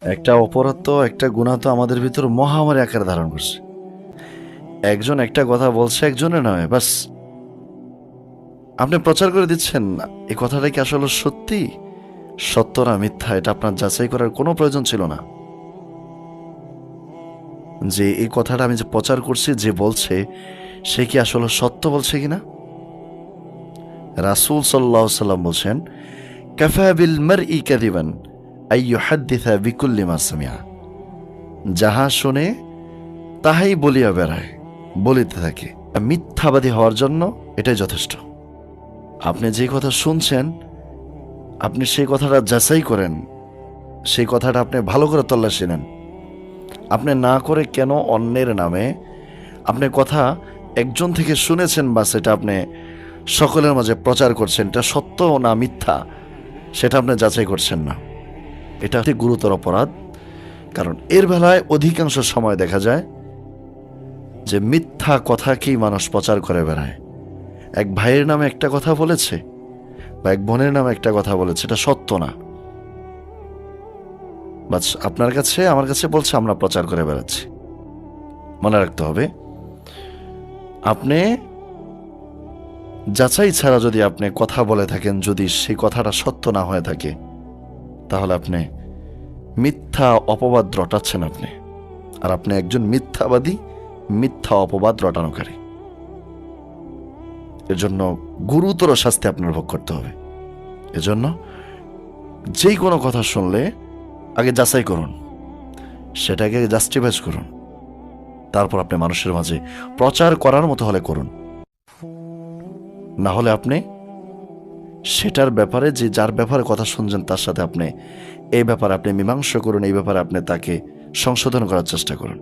একটা অপরাধ তো, একটা গুনাহ তো আমাদের ভিতর মহামারী আকার ধারণ করছে। একজন একটা কথা বলছে, একজনে নয়, বাস আপনি প্রচার করে দিচ্ছেন। এই কথাটা কি আসলে সত্যি, সত্য না মিথ্যা, এটা আপনার যাচাই করার কোনো প্রয়োজন ছিল না। যে এই কথাটা আমি যে প্রচার করছি, যে বলছে সে কি আসলে সত্য বলছে কিনা। রাসূল সাল্লাল্লাহু আলাইহি সাল্লাম বলছেন, কাফা বিল মারই কাযিবান আই ইউহাদ্দিসা বিকুল্লি মা সামিআ। যাহা শুনে তাহাই বলিয়া বেড়ায়, বলিতে থাকে। মিথ্যাবাদী হওয়ার জন্য এটাই যথেষ্ট। আপনি যে কথা শুনছেন, আপনি সেই কথাটা যাচাই করেন, সেই কথাটা আপনি ভালো করে তল্লাশি নেন। আপনি না করে কেন অন্যের নামে আপনি কথা একজন থেকে শুনেছেন, বা সেটা আপনি সকলের মাঝে প্রচার করছেন, এটা সত্য না মিথ্যা সেটা আপনি যাচাই করছেন না। এটা একটি গুরুতর অপরাধ। কারণ এর বেলায় অধিকাংশ সময় দেখা যায় যে মিথ্যা কথাকেই মানুষ প্রচার করে বেড়ায়। এক ভাইয়ের নামে একটা কথা বলেছে, বা এক বোনের নামে একটা কথা বলেছে, এটা সত্য না, বাস আপনার কাছে আমার কাছে বলছে, আমরা প্রচার করে বেড়াচ্ছি। মনে রাখতে হবে, আপনি যাচাই ছাড়া যদি আপনি কথা বলে থাকেন, যদি সেই কথাটা সত্য না হয়ে থাকে, তাহলে আপনি মিথ্যা অপবাদ রটাচ্ছেন আপনি। আর আপনি একজন মিথ্যাবাদী, মিথ্যা অপবাদ রটানোকারী। এর জন্য গুরুতর শাস্তি আপনার ভোগ করতে হবে। এজন্য যেই কোনো কথা শুনলে আগে যাচাই করুন, সেটাকে জাস্টিফাইজ করুন, তারপর আপনি মানুষের মাঝে প্রচার করার মতো হলে করুন। না হলে আপনি সেটার ব্যাপারে, যে যার ব্যাপারে কথা শুনছেন তার সাথে আপনি এই ব্যাপারে আপনি মীমাংসা করুন, এই ব্যাপারে আপনি তাকে সংশোধন করার চেষ্টা করুন।